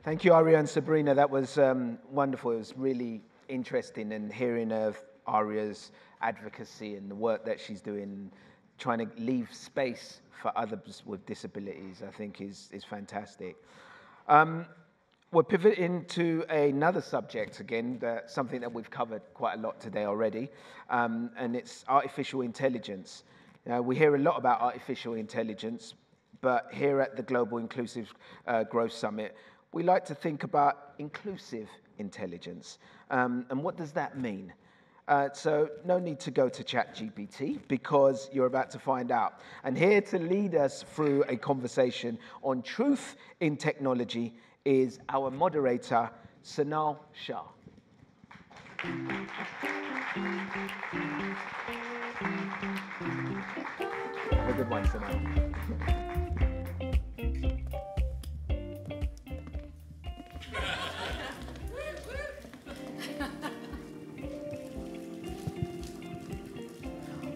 Thank you, Aria and Sabrina. That was wonderful. It was really interesting, and hearing of Aria's advocacy and the work that she's doing, trying to leave space for others with disabilities, I think is fantastic. We're pivoting to another subject again, something that we've covered quite a lot today already, and it's artificial intelligence. We hear a lot about artificial intelligence, but here at the Global Inclusive Growth Summit, we like to think about inclusive intelligence. And what does that mean? So no need to go to ChatGPT, because you're about to find out. And here to lead us through a conversation on truth in technology is our moderator, Sonal Shah. Have a good one, Sonal.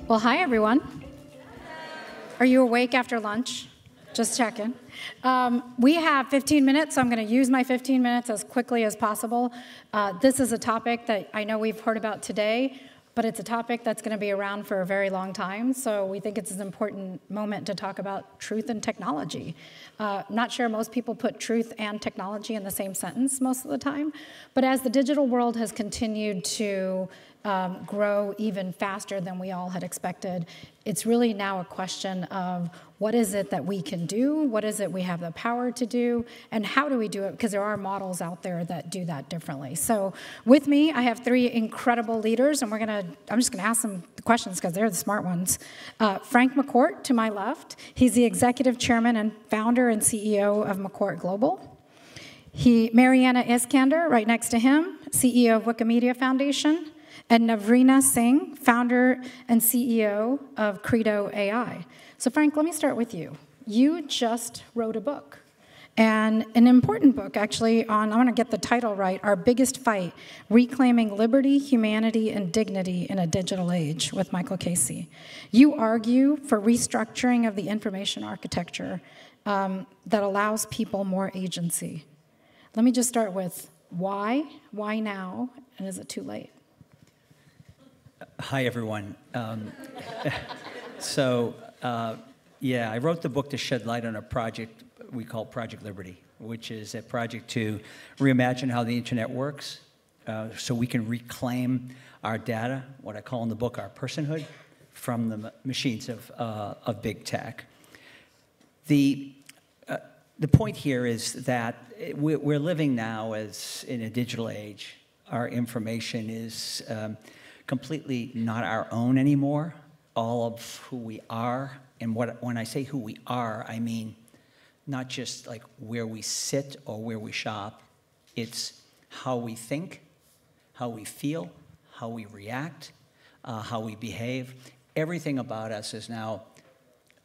Well, hi, everyone. Are you awake after lunch? Just checking. We have 15 minutes, so I'm going to use my 15 minutes as quickly as possible. This is a topic that I know we've heard about today, but it's a topic that's going to be around for a very long time, so we think it's an important moment to talk about truth and technology. Not sure most people put truth and technology in the same sentence most of the time, but as the digital world has continued to grow even faster than we all had expected, it's really now a question of what is it that we can do, what is it we have the power to do, and how do we do it, because there are models out there that do that differently. So with me, I have three incredible leaders, and I'm just gonna ask them the questions because they're the smart ones. Frank McCourt, to my left, he's the executive chairman and founder and CEO of McCourt Global. Maryana Iskander, right next to him, CEO of Wikimedia Foundation, and Navrina Singh, founder and CEO of Credo AI. So Frank, let me start with you. You just wrote a book, and an important book actually on, I want to get the title right, Our Biggest Fight, Reclaiming Liberty, Humanity, and Dignity in a Digital Age with Michael Casey. You argue for restructuring of the information architecture that allows people more agency. Let me just start with why now, and is it too late? Hi, everyone. Yeah, I wrote the book to shed light on a project we call Project Liberty, which is a project to reimagine how the internet works so we can reclaim our data, what I call in the book our personhood, from the machines of big tech. The point here is that we're living now as in a digital age. Our information is completely not our own anymore. All of who we are, and when I say who we are, I mean not just like where we sit or where we shop. It's how we think, how we feel, how we react, how we behave. Everything about us is now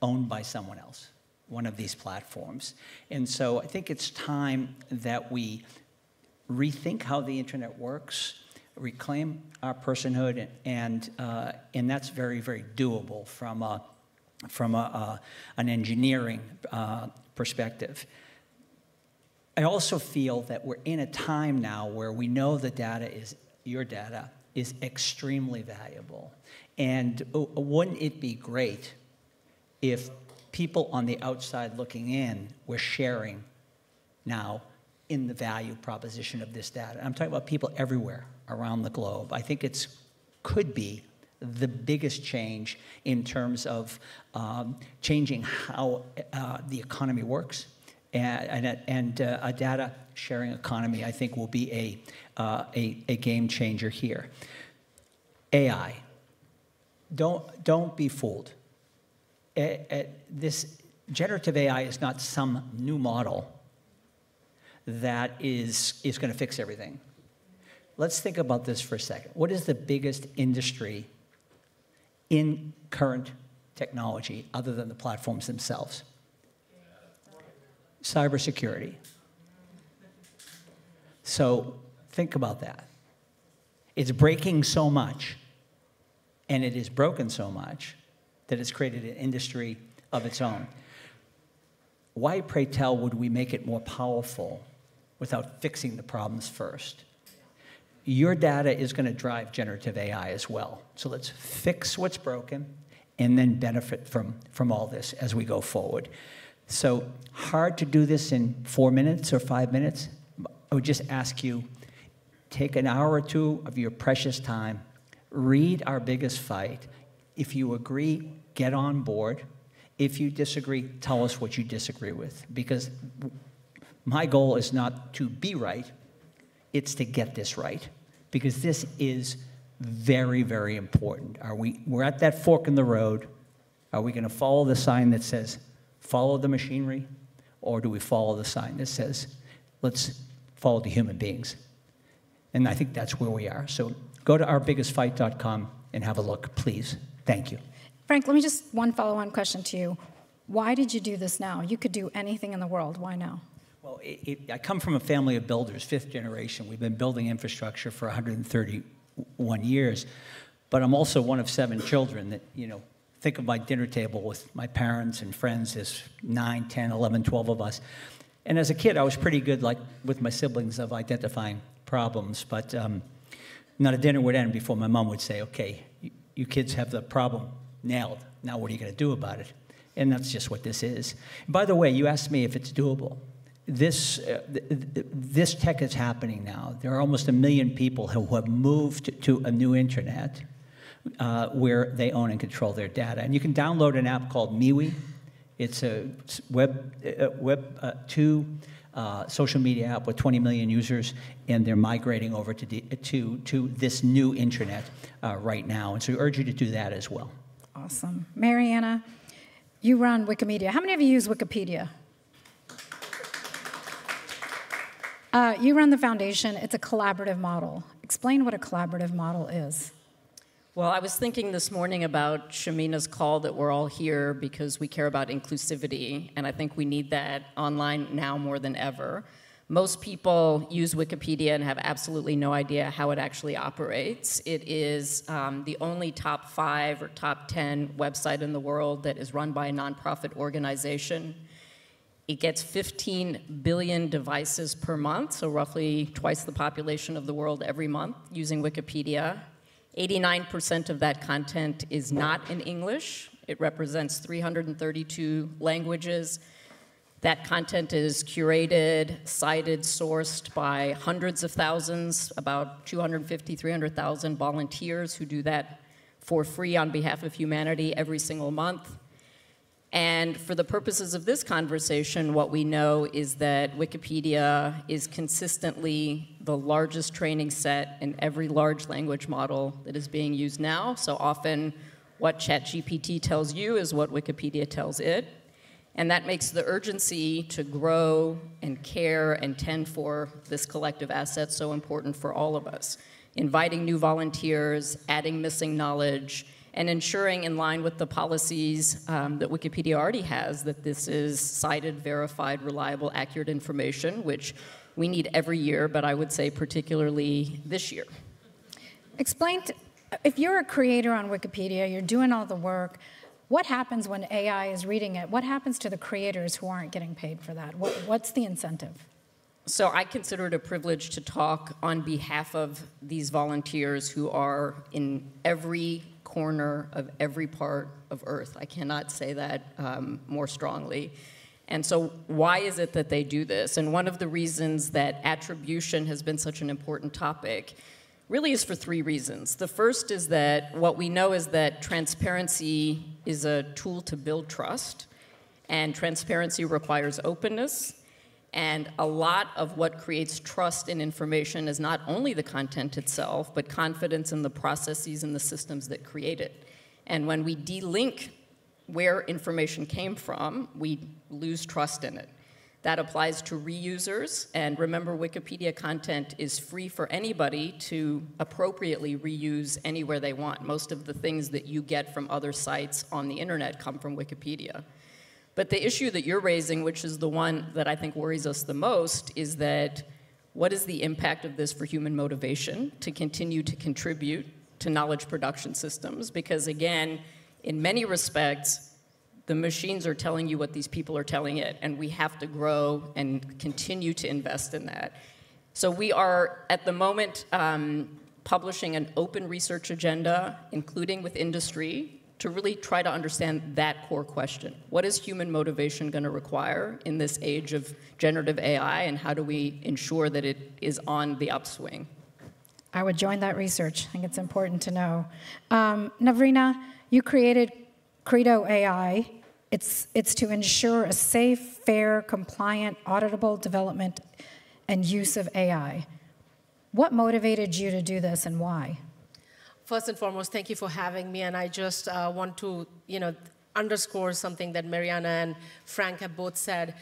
owned by someone else, one of these platforms. And so I think it's time that we rethink how the internet works, reclaim our personhood, and that's very, very doable from an engineering perspective. I also feel that we're in a time now where we know the your data is extremely valuable, and wouldn't it be great if people on the outside looking in were sharing now in the value proposition of this data? I'm talking about people everywhere around the globe. I think it could be the biggest change in terms of changing how the economy works, and a data sharing economy, I think, will be a game changer here. AI, don't be fooled. This generative AI is not some new model that is going to fix everything. Let's think about this for a second. What is the biggest industry in current technology other than the platforms themselves? Cybersecurity. So think about that. It's breaking so much, and it is broken so much, that it's created an industry of its own. Why, pray tell, would we make it more powerful without fixing the problems first. Your data is going to drive generative AI as well. So let's fix what's broken and then benefit from all this as we go forward. So hard to do this in 4 minutes or 5 minutes. I would just ask you, take an hour or two of your precious time, read Our Biggest Fight. If you agree, get on board. If you disagree, tell us what you disagree with. Because my goal is not to be right, it's to get this right. Because this is very, very important. We're at that fork in the road. Are we going to follow the sign that says, follow the machinery? Or do we follow the sign that says, let's follow the human beings? And I think that's where we are. So go to ourbiggestfight.com and have a look, please. Thank you. Frank, let me just one follow-on question to you. Why did you do this now? You could do anything in the world. Why now? Well, I come from a family of builders, 5th generation. We've been building infrastructure for 131 years. But I'm also one of 7 children that, think of my dinner table with my parents and friends. There's 9, 10, 11, 12 of us. And as a kid, I was pretty good, like with my siblings, of identifying problems. But not a dinner would end before my mom would say, okay, you kids have the problem nailed. Now what are you going to do about it? And that's just what this is. By the way, you asked me if it's doable. This tech is happening now. There are almost 1 million people who have moved to a new internet where they own and control their data. And you can download an app called MeWe. It's a Web2 social media app with 20 million users, and they're migrating over to this new internet right now. And so I urge you to do that as well. Awesome. Maryana, you run Wikimedia. How many of you use Wikipedia? You run the foundation. It's a collaborative model. Explain what a collaborative model is. Well, I was thinking this morning about Shamina's call that we're all here because we care about inclusivity, and I think we need that online now more than ever. Most people use Wikipedia and have absolutely no idea how it actually operates. It is the only top 5 or top 10 website in the world that is run by a nonprofit organization. It gets 15 billion devices per month, so roughly twice the population of the world every month using Wikipedia. 89% of that content is not in English. It represents 332 languages. That content is curated, cited, sourced by hundreds of thousands, about 250, 300,000 volunteers who do that for free on behalf of humanity every single month. And for the purposes of this conversation, what we know is that Wikipedia is consistently the largest training set in every large language model that is being used now. So often what ChatGPT tells you is what Wikipedia tells it. And that makes the urgency to grow and care and tend for this collective asset so important for all of us. Inviting new volunteers, adding missing knowledge, and ensuring in line with the policies that Wikipedia already has that this is cited, verified, reliable, accurate information, which we need every year, but I would say particularly this year. Explain, if you're a creator on Wikipedia, you're doing all the work, what happens when AI is reading it? What happens to the creators who aren't getting paid for that? What's the incentive? So I consider it a privilege to talk on behalf of these volunteers who are in every corner of every part of Earth. I cannot say that more strongly. And so why is it that they do this? And one of the reasons that attribution has been such an important topic really is for 3 reasons. The first is that what we know is that transparency is a tool to build trust, and transparency requires openness. And a lot of what creates trust in information is not only the content itself, but confidence in the processes and the systems that create it. And when we delink where information came from, we lose trust in it. That applies to reusers, and remember, Wikipedia content is free for anybody to appropriately reuse anywhere they want. Most of the things that you get from other sites on the internet come from Wikipedia. But the issue that you're raising, which is the one that I think worries us the most, is that what is the impact of this for human motivation to continue to contribute to knowledge production systems? Because again, in many respects, The machines are telling you what these people are telling it, and we have to grow and continue to invest in that. So we are, at the moment, publishing an open research agenda, including with industry, to really try to understand that core question. What is human motivation going to require in this age of generative AI, and how do we ensure that it is on the upswing? I would join that research. I think it's important to know. Navrina, you created Credo AI. It's to ensure a safe, fair, compliant, auditable development and use of AI. What motivated you to do this and why? First and foremost, thank you for having me, and I just want to, underscore something that Maryana and Frank have both said.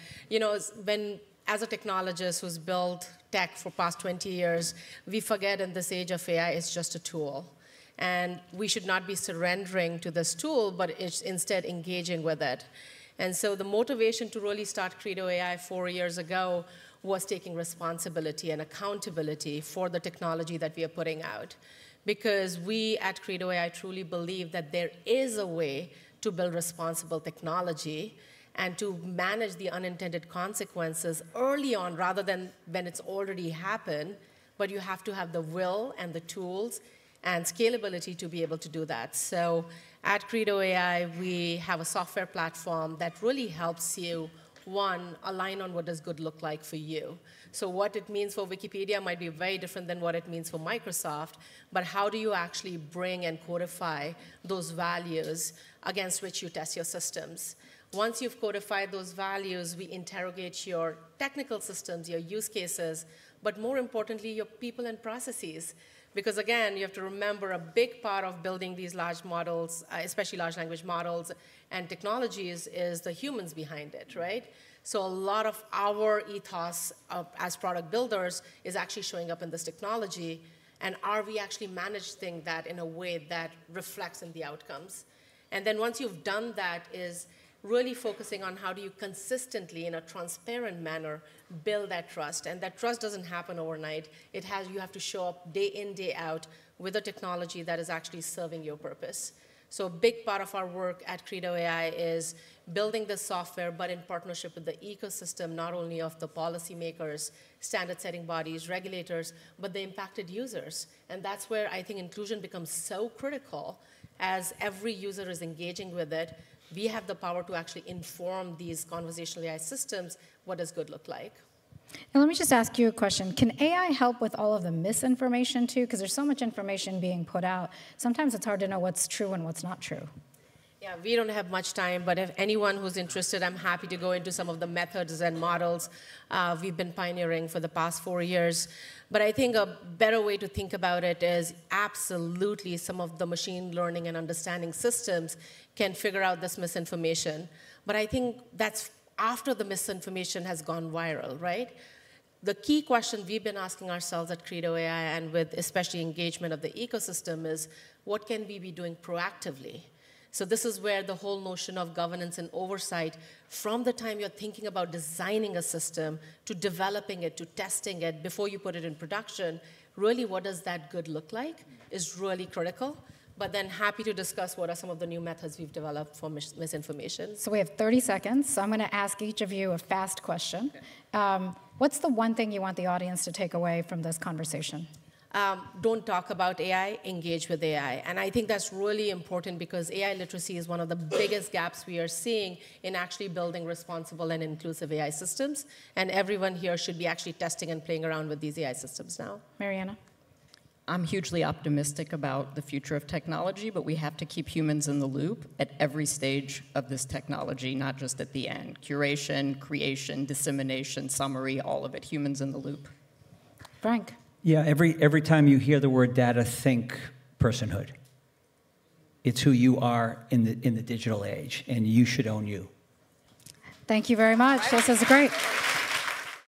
As a technologist who's built tech for past 20 years, we forget in this age of AI, it's just a tool. And we should not be surrendering to this tool, but it's instead engaging with it. And so the motivation to really start Credo AI 4 years ago was taking responsibility and accountability for the technology that we are putting out. Because we at Credo AI truly believe that there is a way to build responsible technology and to manage the unintended consequences early on rather than when it's already happened, but you have to have the will and the tools and scalability to be able to do that. So at Credo AI, we have a software platform that really helps you, one, align on what does good look like for you. So what it means for Wikipedia might be very different than what it means for Microsoft, but how do you actually bring and codify those values against which you test your systems? Once you've codified those values, we interrogate your technical systems, your use cases, but more importantly, your people and processes. Because again, you have to remember a big part of building these large models, especially large language models and technologies, is the humans behind it, right? So a lot of our ethos as product builders is actually showing up in this technology, and are we actually managing that in a way that reflects in the outcomes? And then once you've done that is really focusing on how do you consistently, in a transparent manner, build that trust. And that trust doesn't happen overnight. You have to show up day in, day out with a technology that is actually serving your purpose. So a big part of our work at Credo AI is building the software, but in partnership with the ecosystem, not only of the policymakers, standard-setting bodies, regulators, but the impacted users. And that's where I think inclusion becomes so critical. As every user is engaging with it, we have the power to actually inform these conversational AI systems. What does good look like? And let me just ask you a question. Can AI help with all of the misinformation too? Because there's so much information being put out. Sometimes it's hard to know what's true and what's not true. Yeah, we don't have much time, but if anyone who's interested, I'm happy to go into some of the methods and models we've been pioneering for the past 4 years. But I think a better way to think about it is absolutely some of the machine learning and understanding systems can figure out this misinformation. But I think that's after the misinformation has gone viral, right? The key question we've been asking ourselves at Credo AI, and with especially engagement of the ecosystem, is what can we be doing proactively? So this is where the whole notion of governance and oversight, from the time you're thinking about designing a system to developing it, to testing it, before you put it in production, really what does that good look like is really critical. But then happy to discuss what are some of the new methods we've developed for misinformation. So we have 30 seconds. So I'm going to ask each of you a fast question. What's the one thing you want the audience to take away from this conversation? Don't talk about AI, engage with AI. And I think that's really important because AI literacy is one of the biggest gaps we are seeing in actually building responsible and inclusive AI systems. And everyone here should be actually testing and playing around with these AI systems now. Maryana? I'm hugely optimistic about the future of technology, but we have to keep humans in the loop at every stage of this technology, not just at the end. Curation, creation, dissemination, summary, all of it, humans in the loop. Frank? Yeah, every time you hear the word data, think personhood. It's who you are in the digital age, and you should own you. Thank you very much. This is great.